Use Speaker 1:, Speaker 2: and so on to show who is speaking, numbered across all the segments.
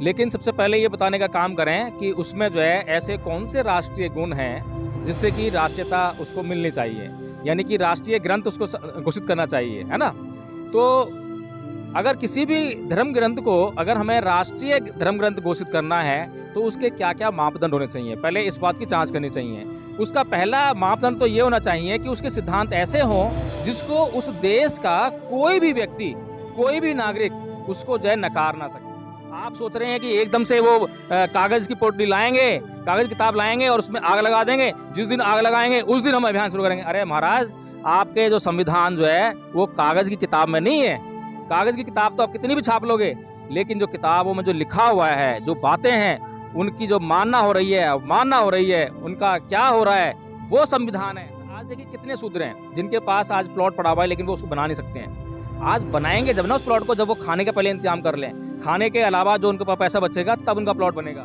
Speaker 1: लेकिन सबसे पहले ये बताने का काम करें कि उसमें जो है ऐसे कौन से राष्ट्रीय गुण हैं जिससे कि राष्ट्रीयता उसको मिलनी चाहिए, यानी कि राष्ट्रीय ग्रंथ उसको घोषित करना चाहिए, है ना। तो अगर किसी भी धर्म ग्रंथ को अगर हमें राष्ट्रीय धर्म ग्रंथ घोषित करना है तो उसके क्या क्या मापदंड होने चाहिए, पहले इस बात की जांच करनी चाहिए। उसका पहला मापदंड तो ये होना चाहिए कि उसके सिद्धांत ऐसे हों जिसको उस देश का कोई भी व्यक्ति, कोई भी नागरिक उसको जो है नकार ना सके। आप सोच रहे हैं कि एकदम से वो कागज की पोटली लाएंगे, कागज किताब लाएंगे और उसमें आग लगा देंगे, जिस दिन आग लगाएंगे उस दिन हम अभियान शुरू करेंगे। अरे महाराज, आपके जो संविधान जो है वो कागज की किताब में नहीं है। कागज की किताब तो आप कितनी भी छाप लोगे, लेकिन जो किताबों में जो लिखा हुआ है, जो बातें हैं, उनकी जो मानना हो रही है, उनका क्या हो रहा है, वो संविधान है। आज देखिए कितने शूद्र हैं जिनके पास आज प्लॉट पड़ा हुआ है लेकिन वो उसको बना नहीं सकते हैं। आज बनाएंगे जब ना उस प्लॉट को, जब वो खाने का पहले इंतजाम कर लें, खाने के अलावा जो उनके पास पैसा बचेगा तब उनका प्लॉट बनेगा।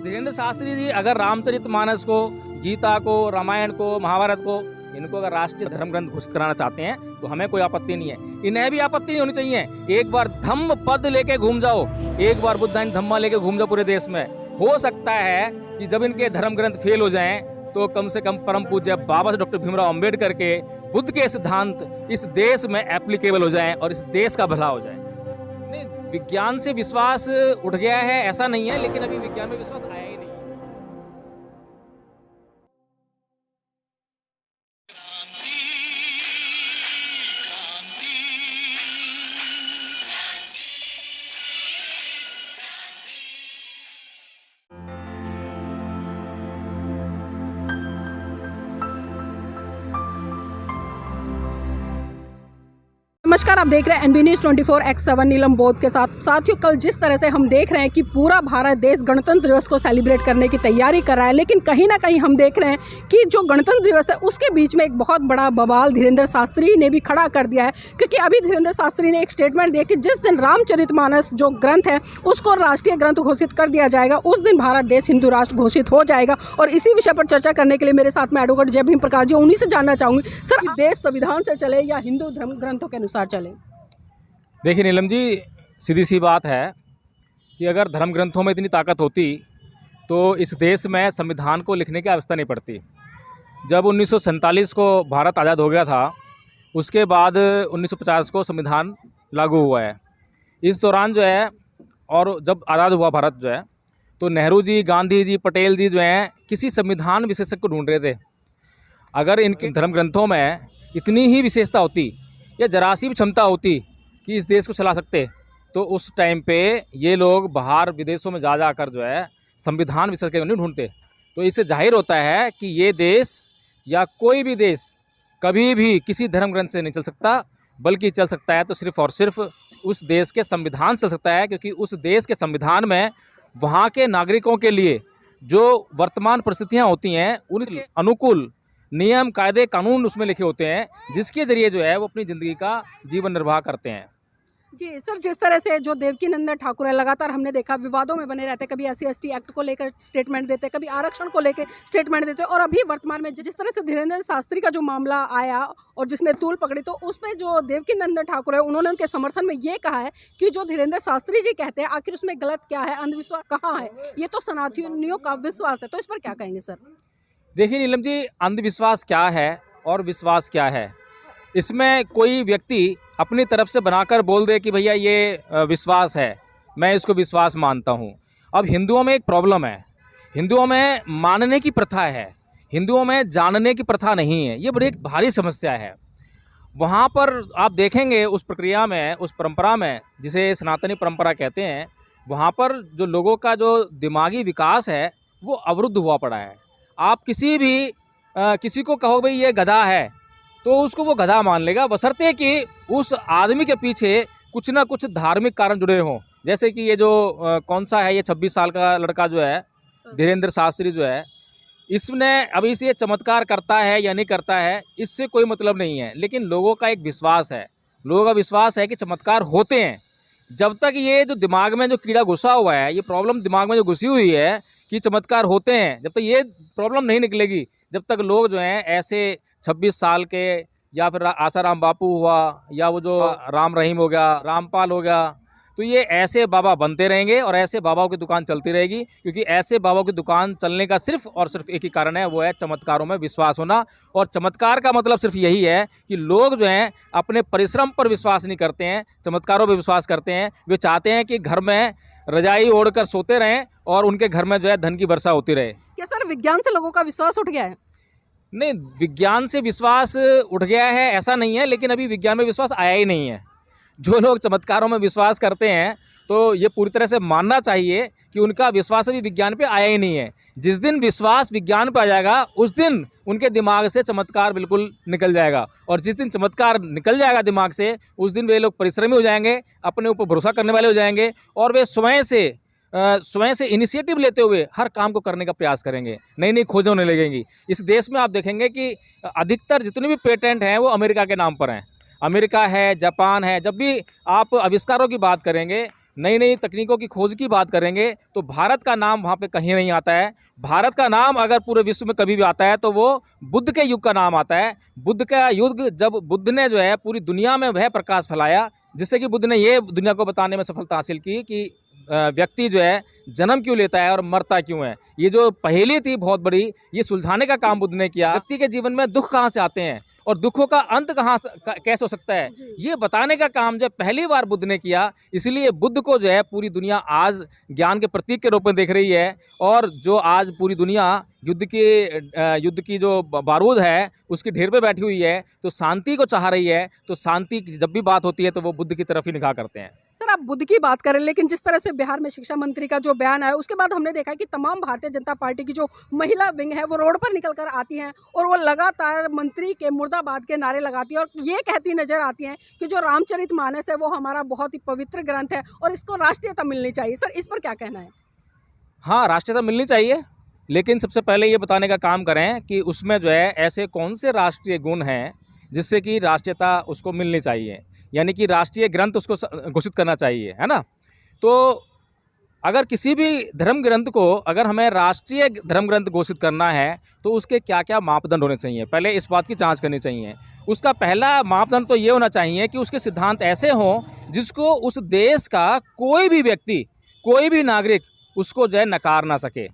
Speaker 1: धीरेन्द्र शास्त्री जी अगर रामचरितमानस को, गीता को, रामायण को, महाभारत को, इनको अगर राष्ट्रीय धर्म ग्रंथ घोषित कराना चाहते हैं तो हमें कोई आपत्ति नहीं है, इन्हें भी आपत्ति नहीं होनी चाहिए। एक बार धम्म पद लेके घूम जाओ, एक बार बुद्धान धम्मा लेके घूम जाओ पूरे देश में। हो सकता है कि जब इनके धर्म ग्रंथ फेल हो जाएं तो कम से कम परम पूज्य बाबा डॉक्टर भीमराव अंबेडकर के बुद्ध के सिद्धांत इस देश में एप्लीकेबल हो जाएं और इस देश का भला हो जाए। नहीं, विज्ञान से विश्वास उठ गया है ऐसा नहीं है, लेकिन अभी विज्ञान में विश्वास आया ही नहीं।
Speaker 2: नमस्कार, आप देख रहे हैं एनबी न्यूज़ 24x7 नीलम बोध के साथ। साथियों, कल जिस तरह से हम देख रहे हैं कि पूरा भारत देश गणतंत्र दिवस को सेलिब्रेट करने की तैयारी कर रहा है, लेकिन कहीं ना कहीं हम देख रहे हैं कि जो गणतंत्र दिवस है उसके बीच में एक बहुत बड़ा बवाल धीरेन्द्र शास्त्री ने भी खड़ा कर दिया है। क्योंकि अभी धीरेन्द्र शास्त्री ने एक स्टेटमेंट दिया कि जिस दिन रामचरितमानस जो ग्रंथ है उसको राष्ट्रीय ग्रंथ घोषित कर दिया जाएगा, उस दिन भारत देश हिंदू राष्ट्र घोषित हो जाएगा। और इसी विषय पर चर्चा करने के लिए मेरे साथ में एडवोकेट जय भीम प्रकाश जी, उन्हीं से जानना चाहूँगी, सर देश संविधान से चले या हिंदू धर्म ग्रंथों के अनुसार चले?
Speaker 1: देखिए नीलम जी, सीधी सी बात है कि अगर धर्म ग्रंथों में इतनी ताकत होती तो इस देश में संविधान को लिखने की आवश्यकता नहीं पड़ती। जब 1947 को भारत आज़ाद हो गया था, उसके बाद 1950 को संविधान लागू हुआ है। इस दौरान जो है, और जब आज़ाद हुआ भारत जो है, तो नेहरू जी, गांधी जी, पटेल जी जो हैं किसी संविधान विशेषज्ञ को ढूंढ रहे थे। अगर इनके धर्म ग्रंथों में इतनी ही विशेषता होती या जरा सी भी क्षमता होती कि इस देश को चला सकते, तो उस टाइम पे ये लोग बाहर विदेशों में जा जाकर जो है संविधान विशेषज्ञ नहीं ढूंढते। तो इससे जाहिर होता है कि ये देश या कोई भी देश कभी भी किसी धर्म ग्रंथ से नहीं चल सकता, बल्कि चल सकता है तो सिर्फ और सिर्फ उस देश के संविधान से चल सकता है। क्योंकि उस देश के संविधान में वहाँ के नागरिकों के लिए जो वर्तमान परिस्थितियाँ होती हैं उनके अनुकूल नियम, कायदे, कानून उसमें लिखे होते हैं, जिसके ज़रिए जो है वो अपनी ज़िंदगी का जीवन निर्वाह करते हैं।
Speaker 2: जी सर, जिस तरह से जो देवकीनंदन ठाकुर है, लगातार हमने देखा विवादों में बने रहते हैं। कभी SC/ST एक्ट को लेकर स्टेटमेंट देते, कभी आरक्षण को लेकर स्टेटमेंट देते, और अभी वर्तमान में जिस तरह से धीरेन्द्र शास्त्री का जो मामला आया और जिसने तूल पकड़ी, तो उसमें जो देवकीनंदन ठाकुर है उन्होंने उनके समर्थन में ये कहा है कि जो धीरेन्द्र शास्त्री जी कहते हैं आखिर उसमें गलत क्या है, अंधविश्वास कहाँ है, ये तो सनातनियों का विश्वास है। तो इस पर क्या कहेंगे सर?
Speaker 1: देखिए नीलम जी, अंधविश्वास क्या है और विश्वास क्या है, इसमें कोई व्यक्ति अपनी तरफ से बनाकर बोल दे कि भैया ये विश्वास है, मैं इसको विश्वास मानता हूँ। अब हिंदुओं में एक प्रॉब्लम है, हिंदुओं में मानने की प्रथा है, हिंदुओं में जानने की प्रथा नहीं है। ये बड़ी एक भारी समस्या है। वहाँ पर आप देखेंगे उस प्रक्रिया में, उस परंपरा में जिसे सनातनी परंपरा कहते हैं, वहाँ पर जो लोगों का जो दिमागी विकास है वो अवरुद्ध हुआ पड़ा है। आप किसी को कहो भाई ये गधा है तो उसको वो गधा मान लेगा, बशर्ते कि उस आदमी के पीछे कुछ ना कुछ धार्मिक कारण जुड़े हों। जैसे कि ये जो कौन सा है, ये 26 साल का लड़का जो है धीरेन्द्र शास्त्री जो है, इसने अभी से ये चमत्कार करता है या नहीं करता है इससे कोई मतलब नहीं है, लेकिन लोगों का एक विश्वास है, लोगों का विश्वास है कि चमत्कार होते हैं। जब तक ये जो दिमाग में जो कीड़ा घुसा हुआ है, ये प्रॉब्लम दिमाग में जो घुसी हुई है कि चमत्कार होते हैं, जब तक ये प्रॉब्लम नहीं निकलेगी, जब तक लोग जो हैं ऐसे 26 साल के, या फिर आसाराम बापू हुआ, या वो जो राम रहीम हो गया, रामपाल हो गया, तो ये ऐसे बाबा बनते रहेंगे और ऐसे बाबाओं की दुकान चलती रहेगी, क्योंकि ऐसे बाबाओं की दुकान चलने का सिर्फ और सिर्फ एक ही कारण है, वो है चमत्कारों में विश्वास होना। और चमत्कार का मतलब सिर्फ यही है कि लोग जो हैं अपने परिश्रम पर विश्वास नहीं करते हैं, चमत्कारों पर विश्वास करते हैं। वे चाहते हैं कि घर में रजाई ओढ़कर सोते रहें और उनके घर में जो है धन की वर्षा होती रहे।
Speaker 2: क्या सर विज्ञान से लोगों का विश्वास उठ गया है?
Speaker 1: नहीं, विज्ञान से विश्वास उठ गया है ऐसा नहीं है, लेकिन अभी विज्ञान में विश्वास आया ही नहीं है। जो लोग चमत्कारों में विश्वास करते हैं तो ये पूरी तरह से मानना चाहिए कि उनका विश्वास अभी विज्ञान पे आया ही नहीं है। जिस दिन विश्वास विज्ञान पे आ जाएगा उस दिन उनके दिमाग से चमत्कार बिल्कुल निकल जाएगा, और जिस दिन चमत्कार निकल जाएगा दिमाग से उस दिन वे लोग परिश्रमी हो जाएंगे, अपने ऊपर भरोसा करने वाले हो जाएंगे, और वे स्वयं से इनिशिएटिव लेते हुए हर काम को करने का प्रयास करेंगे, नई नई खोजें होने लगेंगी। इस देश में आप देखेंगे कि अधिकतर जितने भी पेटेंट हैं वो अमेरिका के नाम पर हैं। अमेरिका है, जापान है। जब भी आप आविष्कारों की बात करेंगे, नई नई तकनीकों की खोज की बात करेंगे, तो भारत का नाम वहाँ पे कहीं नहीं आता है। भारत का नाम अगर पूरे विश्व में कभी भी आता है तो वो बुद्ध के युग का नाम आता है। बुद्ध का युग, जब बुद्ध ने जो है पूरी दुनिया में वह प्रकाश फैलाया, जिससे कि बुद्ध ने ये दुनिया को बताने में सफलता हासिल की कि व्यक्ति जो है जन्म क्यों लेता है और मरता क्यों है। ये जो पहेली थी बहुत बड़ी, ये सुलझाने का काम बुद्ध ने किया। व्यक्ति के जीवन में दुख कहाँ से आते हैं और दुखों का अंत कैसे हो सकता है, ये बताने का काम जो पहली बार बुद्ध ने किया। इसलिए बुद्ध को जो है पूरी दुनिया आज ज्ञान के प्रतीक के रूप में देख रही है। और जो आज पूरी दुनिया युद्ध की जो बारूद है उसकी ढेर पे बैठी हुई है, तो शांति को चाह रही है, तो शांति की जब भी बात होती है तो वो बुद्ध की तरफ ही निगाह करते हैं।
Speaker 2: सर आप बुद्ध की बात करें, लेकिन जिस तरह से बिहार में शिक्षा मंत्री का जो बयान आया उसके बाद हमने देखा कि तमाम भारतीय जनता पार्टी की जो महिला विंग है वो रोड पर निकल कर आती हैं और वो लगातार मंत्री के मुर्दाबाद के नारे लगाती है और ये कहती नजर आती हैं कि जो रामचरितमानस है वो हमारा बहुत ही पवित्र ग्रंथ है और इसको राष्ट्रीयता मिलनी चाहिए। सर इस पर क्या कहना है?
Speaker 1: हाँ, राष्ट्रीयता मिलनी चाहिए, लेकिन सबसे पहले ये बताने का काम करें कि उसमें जो है ऐसे कौन से राष्ट्रीय गुण हैं जिससे कि राष्ट्रीयता उसको मिलनी चाहिए, यानी कि राष्ट्रीय ग्रंथ उसको घोषित करना चाहिए, है ना। तो अगर किसी भी धर्म ग्रंथ को अगर हमें राष्ट्रीय धर्म ग्रंथ घोषित करना है तो उसके क्या क्या मापदंड होने चाहिए, पहले इस बात की जांच करनी चाहिए। उसका पहला मापदंड तो ये होना चाहिए कि उसके सिद्धांत ऐसे हों जिसको उस देश का कोई भी व्यक्ति, कोई भी नागरिक उसको जो है नकार ना सके।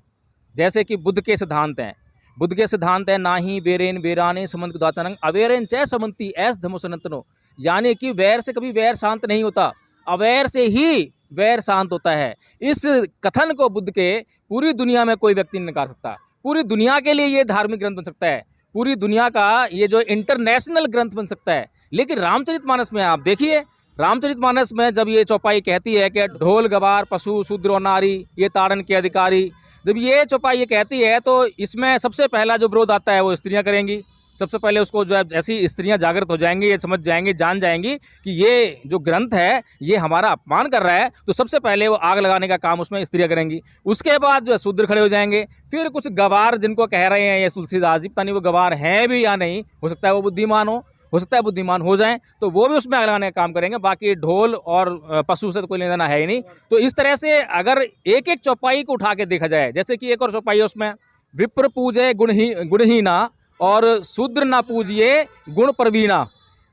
Speaker 1: जैसे कि बुद्ध के सिद्धांत हैं। बुद्ध के सिद्धांत है, ना ही वेरेन वेराने समंत कुदाचनंग अवेरेन चय समंती ऐस धमो सनातनो, यानी कि वैर से कभी वैर शांत नहीं होता, अवैर से ही वैर शांत होता है। इस कथन को बुद्ध के पूरी दुनिया में कोई व्यक्ति नहीं नकार सकता। पूरी दुनिया के लिए ये धार्मिक ग्रंथ बन सकता है, पूरी दुनिया का ये जो इंटरनेशनल ग्रंथ बन सकता है। लेकिन रामचरितमानस में आप देखिए, रामचरितमानस में जब ये चौपाई कहती है कि ढोल गवार पशु शूद्र और नारी ये ताड़न के अधिकारी, जब ये चौपाई ये कहती है तो इसमें सबसे पहला जो विरोध आता है वो स्त्रियां करेंगी। सबसे पहले उसको जो है ऐसी स्त्रियां जागृत हो जाएंगी, ये समझ जाएंगी, जान जाएंगी कि ये जो ग्रंथ है ये हमारा अपमान कर रहा है, तो सबसे पहले वो आग लगाने का काम उसमें स्त्रियां करेंगी। उसके बाद जो है शूद्र खड़े हो जाएंगे। फिर कुछ गवार जिनको कह रहे हैं ये तुलसीदास जी, पता नहीं वो गवार हैं भी या नहीं, हो सकता है वो बुद्धिमान हो सकता है बुद्धिमान हो जाएं, तो वो भी उसमें आग लगाने का काम करेंगे। बाकी ढोल और पशु से तो कोई लेना देना है ही नहीं। तो इस तरह से अगर एक एक चौपाई को उठा के देखा जाए, जैसे कि एक और चौपाई है उसमें, विप्र पूजे गुणहीना और शूद्र ना पूजिए गुण प्रवीणा,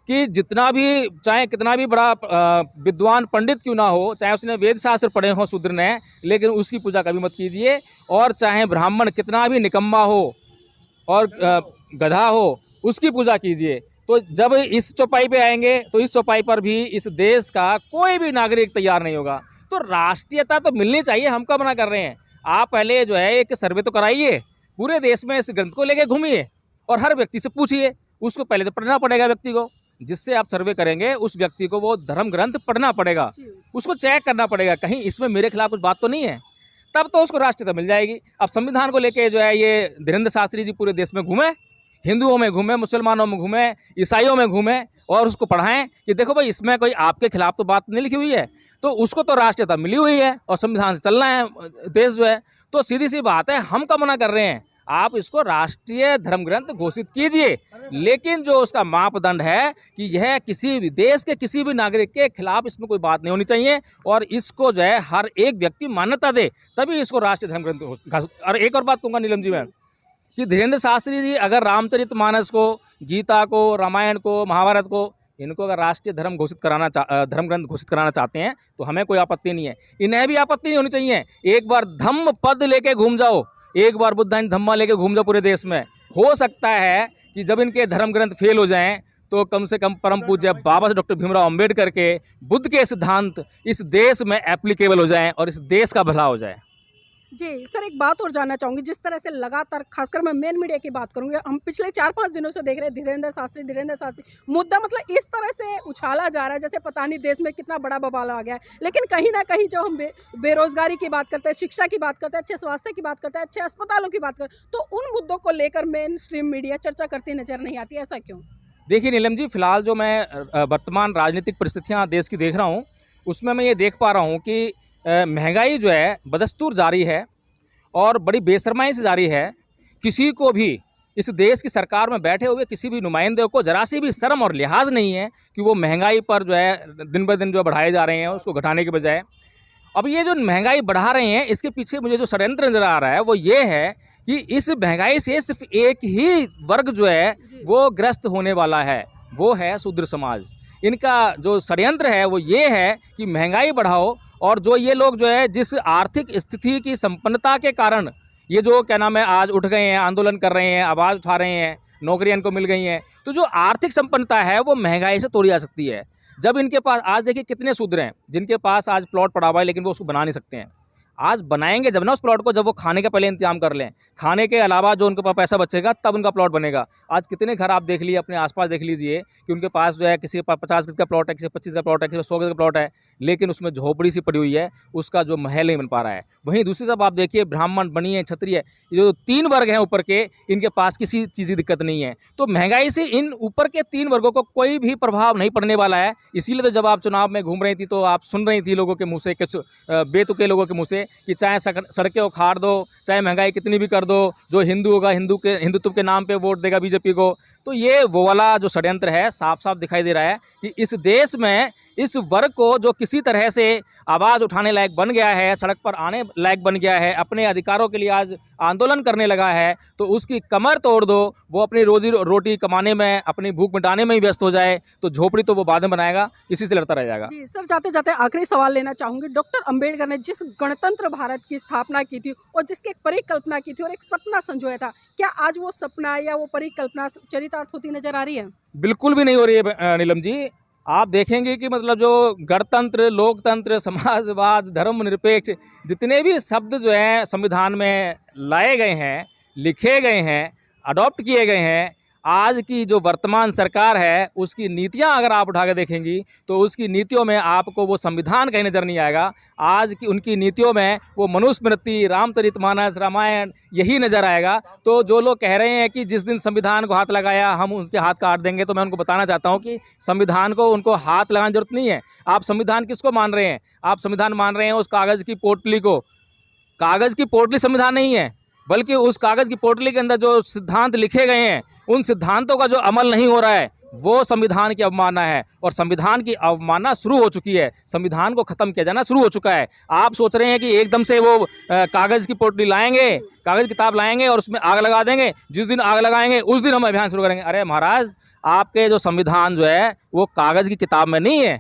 Speaker 1: कि जितना भी चाहे कितना भी बड़ा विद्वान पंडित क्यों ना हो, चाहे उसने वेद शास्त्र पढ़े हो शूद्र ने, लेकिन उसकी पूजा कभी मत कीजिए। और चाहे ब्राह्मण कितना भी निकम्मा हो और गधा हो, उसकी पूजा कीजिए। तो जब इस चौपाई पे आएंगे तो इस चौपाई पर भी इस देश का कोई भी नागरिक तैयार नहीं होगा। तो राष्ट्रीयता तो मिलनी चाहिए, हम क्या मना कर रहे हैं। आप पहले जो है एक सर्वे तो कराइए, पूरे देश में इस ग्रंथ को लेके घूमिए और हर व्यक्ति से पूछिए। उसको पहले तो पढ़ना पड़ेगा व्यक्ति को, जिससे आप सर्वे करेंगे उस व्यक्ति को वो धर्म ग्रंथ पढ़ना पड़ेगा, उसको चेक करना पड़ेगा कहीं इसमें मेरे खिलाफ कुछ बात तो नहीं है, तब तो उसको राष्ट्रीयता मिल जाएगी। अब संविधान को लेके जो है ये धीरेन्द्र शास्त्री जी पूरे देश में घूमे, हिंदुओं में घूमे, मुसलमानों में घूमे, ईसाइयों में घूमे और उसको पढ़ाएं कि देखो भाई इसमें कोई आपके खिलाफ तो बात नहीं लिखी हुई है, तो उसको तो राष्ट्रीयता मिली हुई है और संविधान से चलना है देश जो है। तो सीधी सी बात है, हम क्या मना कर रहे हैं, आप इसको राष्ट्रीय धर्म ग्रंथ घोषित कीजिए, लेकिन जो उसका मापदंड है कि यह किसी भी देश के किसी भी नागरिक के खिलाफ इसमें कोई बात नहीं होनी चाहिए और इसको जो है हर एक व्यक्ति मान्यता दे, तभी इसको राष्ट्रीय धर्म ग्रंथ। और एक और बात कहूँगा नीलम जी मैं, कि धीरेन्द्र शास्त्री जी अगर रामचरितमानस को, गीता को, रामायण को, महाभारत को इनको अगर राष्ट्रीय धर्म घोषित कराना धर्म ग्रंथ घोषित कराना चाहते हैं तो हमें कोई आपत्ति नहीं है, इन्हें भी आपत्ति नहीं होनी चाहिए। एक बार धम्म पद लेके घूम जाओ, एक बार बुद्धाइन धम्मा लेके घूम जाओ पूरे देश में। हो सकता है कि जब इनके धर्म ग्रंथ फेल हो जाएं तो कम से कम परम पूज्य बाबा साहब डॉक्टर भीमराव अंबेडकर के बुद्ध के सिद्धांत इस देश में एप्लीकेबल हो जाएं और इस देश का भला हो जाए।
Speaker 2: जी सर, एक बात और जानना चाहूँगी, जिस तरह से लगातार, खासकर मैं मेन मीडिया की बात करूँगी, हम पिछले 4-5 दिनों से देख रहे हैं धीरेन्द्र शास्त्री मुद्दा मतलब इस तरह से उछाला जा रहा है जैसे पता नहीं देश में कितना बड़ा बवाल आ गया है। लेकिन कहीं ना कहीं जब हम बेरोजगारी की बात करते हैं, शिक्षा की बात करते हैं, अच्छे स्वास्थ्य की बात करते हैं, अच्छे अस्पतालों की बात करते हैं, तो उन मुद्दों को लेकर मेन स्ट्रीम मीडिया चर्चा करती नजर नहीं आती, ऐसा क्यों?
Speaker 1: देखिए नीलम जी, फिलहाल जो मैं वर्तमान राजनीतिक परिस्थितियाँ देश की देख रहा हूँ उसमें मैं ये देख पा रहा हूँ कि महंगाई जो है बदस्तूर जारी है और बड़ी बेशर्माई से जारी है। किसी को भी इस देश की सरकार में बैठे हुए किसी भी नुमाइंदे को जरा सी भी शर्म और लिहाज नहीं है कि वो महंगाई पर जो है दिन ब दिन जो बढ़ाए जा रहे हैं उसको घटाने के बजाय। अब ये जो महंगाई बढ़ा रहे हैं इसके पीछे मुझे जो षड्यंत्र नज़र आ रहा है वो ये है कि इस महंगाई से सिर्फ एक ही वर्ग जो है वो ग्रस्त होने वाला है, वो है शूद्र समाज। इनका जो षड्यंत्र है वो ये है कि महंगाई बढ़ाओ और जो ये लोग जो है जिस आर्थिक स्थिति की संपन्नता के कारण ये जो क्या नाम है आज उठ गए हैं, आंदोलन कर रहे हैं, आवाज़ उठा रहे हैं, नौकरियां इनको मिल गई हैं, तो जो आर्थिक संपन्नता है वो महंगाई से तोड़ी जा सकती है। जब इनके पास आज देखिए कितने शूद्र हैं जिनके पास आज प्लॉट पड़ा हुआ है लेकिन वो उसको बना नहीं सकते हैं। आज बनाएंगे जब ना उस प्लॉट को, जब वो खाने का पहले इंतजाम कर लें, खाने के अलावा जो उनके पास पैसा बचेगा तब उनका प्लॉट बनेगा। आज कितने घर आप देख लिए अपने आसपास देख लीजिए कि उनके पास जो है किसी के पास 50 गज का प्लॉट है, किसी 25 का प्लॉट है, किसी 100 गज का प्लॉट है, लेकिन उसमें झोपड़ी सी पड़ी हुई है, उसका जो महल नहीं बन पा रहा है। वहीं दूसरी तरफ आप देखिए ब्राह्मण, बनिए, क्षत्रिय, ये जो 3 वर्ग हैं ऊपर के, इनके पास किसी चीज़ की दिक्कत नहीं है। तो महंगाई से इन ऊपर के 3 वर्गों को कोई भी प्रभाव नहीं पड़ने वाला है। इसीलिए तो जब आप चुनाव में घूम रही थी तो आप सुन रही थी लोगों के मुँह से, कुछ बेतुके लोगों के मुँह से, कि चाहे सड़कें उखाड़ दो, चाहे महंगाई कितनी भी कर दो, जो हिंदू होगा हिंदुत्व के नाम पे वोट देगा बीजेपी को। तो ये वो वाला जो षड्यंत्र है साफ साफ दिखाई दे रहा है कि इस देश में इस वर्ग को जो किसी तरह से आवाज़ उठाने लायक बन गया है, सड़क पर आने लायक बन गया है, अपने अधिकारों के लिए आज आंदोलन करने लगा है, तो उसकी कमर तोड़ दो। वो अपनी रोजी रोटी कमाने में, अपनी भूख मिटाने में ही व्यस्त हो जाए तो झोपड़ी तो वो बाद में बनाएगा, इसी से लड़ता रह जाएगा।
Speaker 2: जी सर, जाते जाते आखिरी सवाल लेना चाहूँगी। डॉक्टर अंबेडकर ने जिस गणतंत्र भारत की स्थापना की थी और जिसकी एक परिकल्पना की थी और एक सपना संजोया था, क्या आज वो सपना या वो परिकल्पना चरितार्थ होती नजर आ रही है?
Speaker 1: बिल्कुल भी नहीं हो रही है नीलम जी। आप देखेंगे कि मतलब जो गणतंत्र, लोकतंत्र, समाजवाद, धर्मनिरपेक्ष, जितने भी शब्द जो हैं संविधान में लाए गए हैं, लिखे गए हैं, अडॉप्ट किए गए हैं, आज की जो वर्तमान सरकार है उसकी नीतियां अगर आप उठा के देखेंगी तो उसकी नीतियों में आपको वो संविधान कहीं नज़र नहीं आएगा। आज की उनकी नीतियों में वो मनुस्मृति, रामचरितमानस, रामायण यही नज़र आएगा। तो जो लोग कह रहे हैं कि जिस दिन संविधान को हाथ लगाया हम उनके हाथ काट देंगे, तो मैं उनको बताना चाहता हूँ कि संविधान को उनको हाथ लगाने की जरूरत नहीं है। आप संविधान किसको मान रहे हैं? आप संविधान मान रहे हैं उस कागज़ की पोटली को। कागज़ की पोटली संविधान नहीं है, बल्कि उस कागज़ की पोटली के अंदर जो सिद्धांत लिखे गए हैं उन सिद्धांतों का जो अमल नहीं हो रहा है वो संविधान की अवमानना है। और संविधान की अवमानना शुरू हो चुकी है, संविधान को ख़त्म किया जाना शुरू हो चुका है। आप सोच रहे हैं कि एकदम से वो कागज़ की पोटली लाएंगे, कागज़ किताब लाएंगे और उसमें आग लगा देंगे, जिस दिन आग लगाएंगे उस दिन हम अभियान शुरू करेंगे। अरे महाराज, आपके जो संविधान जो है वो कागज़ की किताब में नहीं है।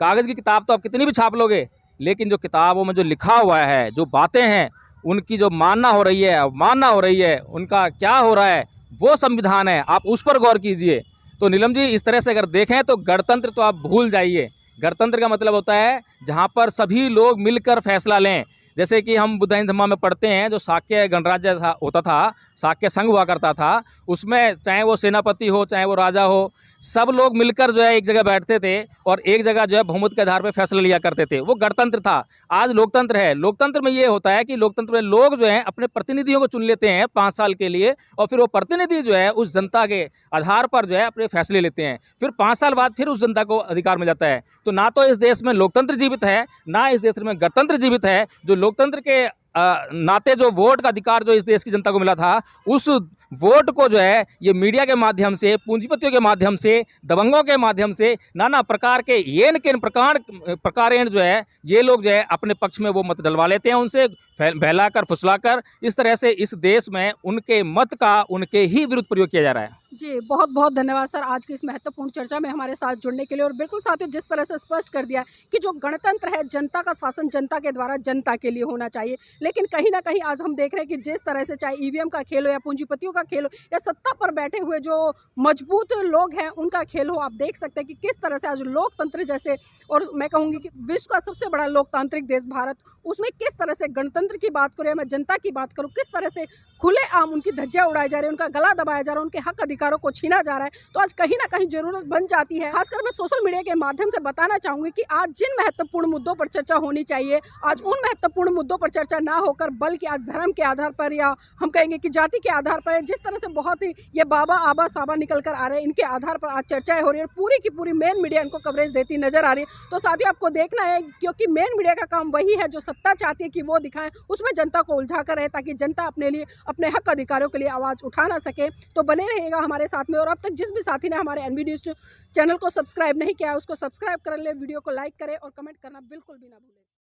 Speaker 1: कागज़ की किताब तो आप कितनी भी छाप लोगे, लेकिन जो किताबों में जो लिखा हुआ है, जो बातें हैं, उनकी जो मानना हो रही है, अवमानना हो रही है, उनका क्या हो रहा है, वो संविधान है। आप उस पर गौर कीजिए। तो नीलम जी, इस तरह से अगर देखें तो गणतंत्र तो आप भूल जाइए। गणतंत्र का मतलब होता है जहाँ पर सभी लोग मिलकर फैसला लें। जैसे कि हम बुद्धाइन धम्मा में पढ़ते हैं, जो शाक्य गणराज्य होता था, शाक्य संघ हुआ करता था, उसमें चाहे वो सेनापति हो, चाहे वो राजा हो, सब लोग मिलकर जो है एक जगह बैठते थे और एक जगह जो है बहुमत के आधार पर फैसला लिया करते थे। वो गणतंत्र था। आज लोकतंत्र है। लोकतंत्र में ये होता है कि लोकतंत्र में लोग जो हैं अपने प्रतिनिधियों को चुन लेते हैं 5 साल के लिए, और फिर वो प्रतिनिधि जो है उस जनता के आधार पर जो है अपने फैसले लेते हैं। फिर 5 साल बाद फिर उस जनता को अधिकार मिल जाता है। तो ना तो इस देश में लोकतंत्र जीवित है, ना इस देश में गणतंत्र जीवित है। जो लोकतंत्र के नाते जो वोट का अधिकार जो इस देश की जनता को मिला था, उस वोट को जो है ये मीडिया के माध्यम से, पूंजीपतियों के माध्यम से, दबंगों के माध्यम से, नाना प्रकार के येन के प्रकारेण जो है ये लोग जो है अपने पक्ष में वो मत डलवा लेते हैं, उनसे बहलाकर फुसलाकर इस तरह से इस देश में उनके मत का उनके ही विरुद्ध प्रयोग किया जा रहा है।
Speaker 2: जी, बहुत बहुत धन्यवाद सर आज की इस महत्वपूर्ण चर्चा में हमारे साथ जुड़ने के लिए। और बिल्कुल साथियों, जिस तरह से स्पष्ट कर दिया कि जो गणतंत्र है, जनता का शासन जनता के द्वारा जनता के लिए होना चाहिए, लेकिन कहीं ना कहीं आज हम देख रहे हैं कि जिस तरह से चाहे ईवीएम का खेल हो या पूंजीपतियों का खेल हो या सत्ता पर बैठे हुए जो मजबूत लोग हैं उनका खेल हो, आप देख सकते हैं कि किस तरह से आज लोकतंत्र जैसे, और मैं कहूँगी कि विश्व का सबसे बड़ा लोकतांत्रिक देश भारत, उसमें किस तरह से गणतंत्र की बात करूँ या मैं जनता की बात करूँ, किस तरह से खुलेआम उनकी धज्जियां उड़ाई जा रही है, उनका गला दबाया जा रहा है, उनके हक अधिकारों को छीना जा रहा है। तो आज कहीं ना कहीं जरूरत बन जाती है, खासकर मैं सोशल मीडिया के माध्यम से बताना चाहूंगी कि आज जिन महत्वपूर्ण मुद्दों पर चर्चा होनी चाहिए, आज उन महत्वपूर्ण मुद्दों पर चर्चा ना होकर बल्कि आज धर्म के आधार पर या हम कहेंगे कि जाति के आधार पर, जिस तरह से बहुत ही ये बाबा आबा साबा निकल कर आ रहे हैं, इनके आधार पर आज चर्चाएं हो रही है, पूरी की पूरी मेन मीडिया इनको कवरेज देती नजर आ रही है। तो साथ ही आपको देखना है, क्योंकि मेन मीडिया का काम वही है जो सत्ता चाहती है कि वो दिखाएं, उसमें जनता को उलझा कर रहे, ताकि जनता अपने लिए अपने हक अधिकारों के लिए आवाज़ उठा ना सके। तो बने रहिएगा हमारे साथ में। और अब तक जिस भी साथी ने हमारे एनबी न्यूज़ चैनल को सब्सक्राइब नहीं किया है, उसको सब्सक्राइब कर ले, वीडियो को लाइक करें और कमेंट करना बिल्कुल भी ना भूलें।